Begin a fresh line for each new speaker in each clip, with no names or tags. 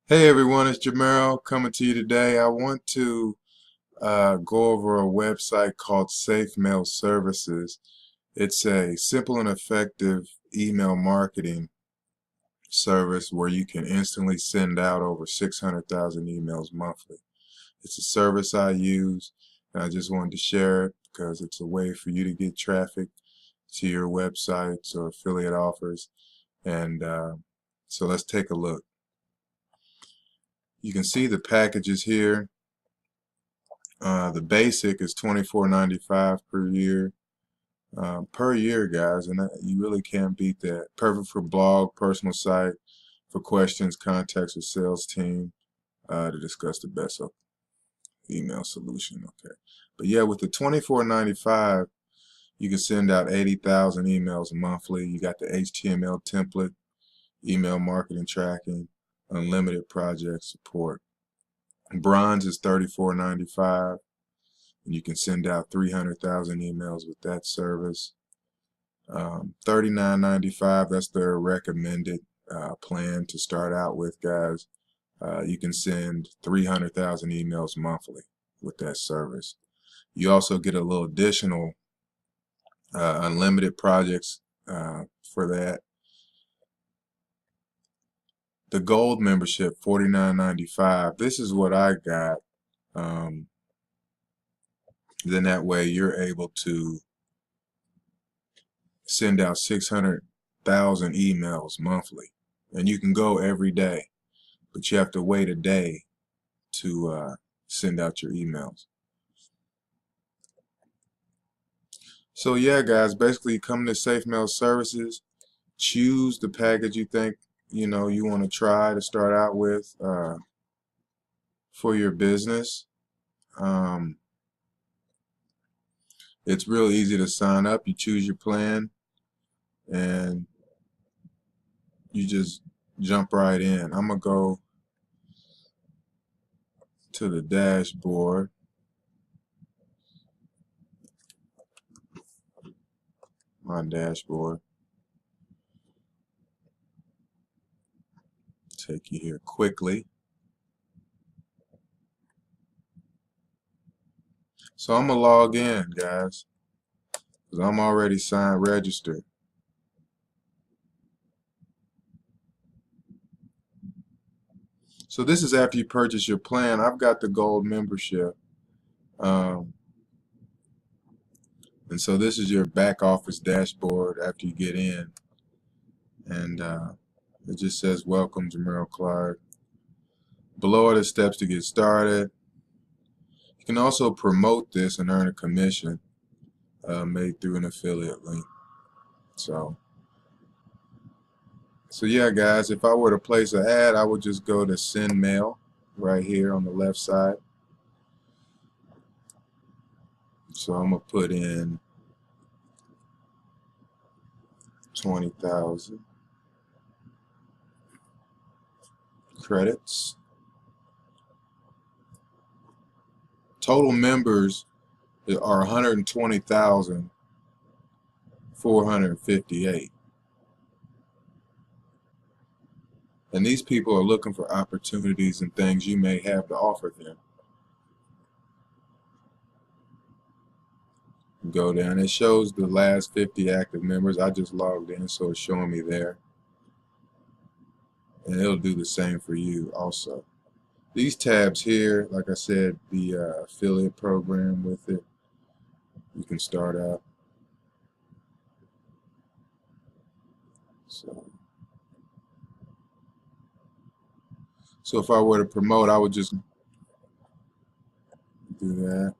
Hey everyone, it's Jamero coming to you today. I want to go over a website called Safe Mail Services. It's a simple and effective email marketing service where you can instantly send out over 600,000 emails monthly. It's a service I use, and I just wanted to share it because it's a way for you to get traffic to your websites or affiliate offers. And so let's take a look. You can see the packages here. The basic is $24.95 per year, guys, and you really can't beat that. Perfect for blog, personal site, for questions, contacts with sales team to discuss the best of email solution. Okay, but yeah, with the $24.95, you can send out 80,000 emails monthly. You got the HTML template, email marketing tracking, unlimited project support. Bronze is $34.95. And you can send out 300,000 emails with that service. $39.95, that's their recommended plan to start out with, guys. You can send 300,000 emails monthly with that service. You also get a little additional unlimited projects for that. The gold membership, $49.95. This is what I got. Then that way you're able to send out 600,000 emails monthly, and you can go every day, but you have to wait a day to send out your emails. So yeah, guys, basically come to Safe Mail Services, choose the package you think you want to try to start out with for your business. It's real easy to sign up. You choose your plan and you just jump right in. I'm gonna go to the dashboard. My dashboard. Take you here quickly. So I'm gonna log in, guys, because I'm already signed registered. So this is after you purchase your plan. I've got the gold membership. And so this is your back office dashboard after you get in. And it just says, welcome, Jamero Clark. Below are the steps to get started. You can also promote this and earn a commission made through an affiliate link. So yeah, guys, if I were to place an ad, I would just go to send mail right here on the left side. So I'm gonna put in 20,000 credits. Total members are 120,458. And these people are looking for opportunities and things you may have to offer them. Go down. It shows the last 50 active members. I just logged in, so it's showing me there. And it'll do the same for you also. These tabs here, like I said, the affiliate program with it, you can start out. So if I were to promote, I would just do that.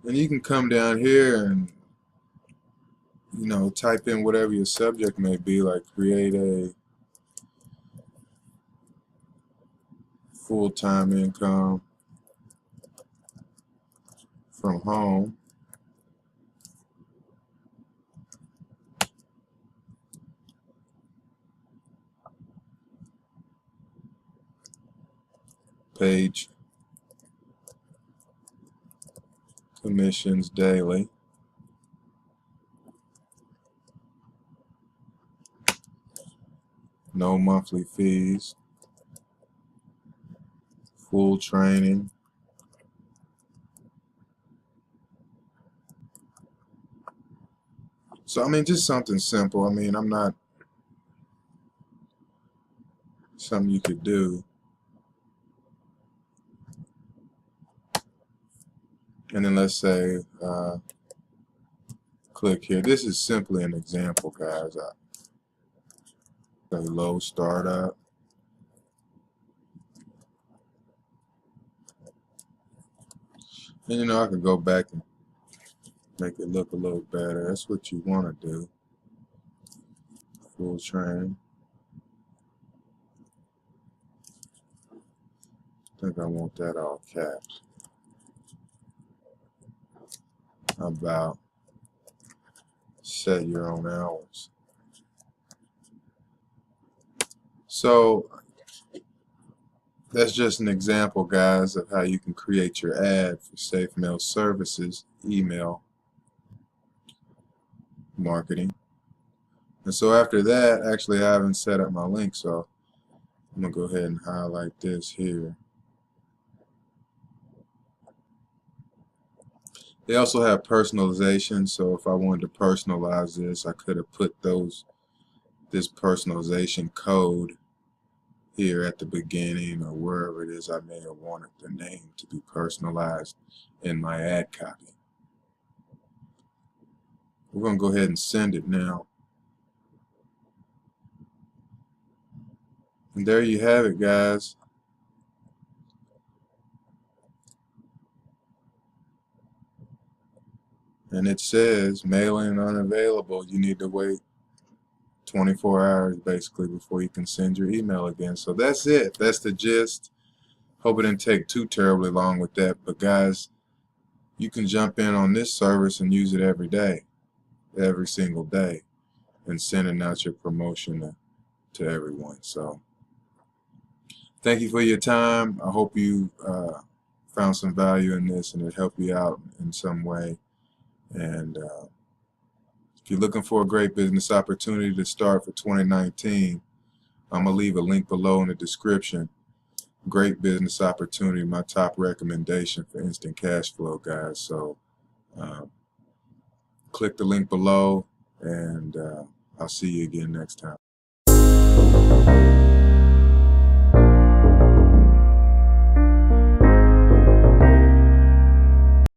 And you can come down here and type in whatever your subject may be, like create a full-time income from home. Page commissions daily. no monthly fees, full training. So I mean, just something simple. I mean, I'm not something you could do. And then let's say click here. This is simply an example, guys. A low startup. And you know, I could go back and make it look a little better. That's what you want to do. Full training. I think I want that all caps. How about set your own hours? So that's just an example, guys, of how you can create your ad for Safe Mail Services email marketing. And so after that, actually I haven't set up my link, so I'm going to go ahead and highlight this here. They also have personalization, so if I wanted to personalize this, I could have put this personalization code here at the beginning or wherever it is I may have wanted the name to be personalized in my ad copy. We're going to go ahead and send it now. And there you have it, guys. And it says mailing unavailable. You need to wait 24 hours basically before you can send your email again. So that's it. That's the gist. Hope it didn't take too terribly long with that. But guys, you can jump in on this service and use it every day, every single day, and sending out your promotion to everyone. So thank you for your time. I hope you found some value in this and it helped you out in some way. And if you're looking for a great business opportunity to start for 2019, I'm going to leave a link below in the description. Great business opportunity, my top recommendation for instant cash flow, guys. So click the link below, and I'll see you again next time.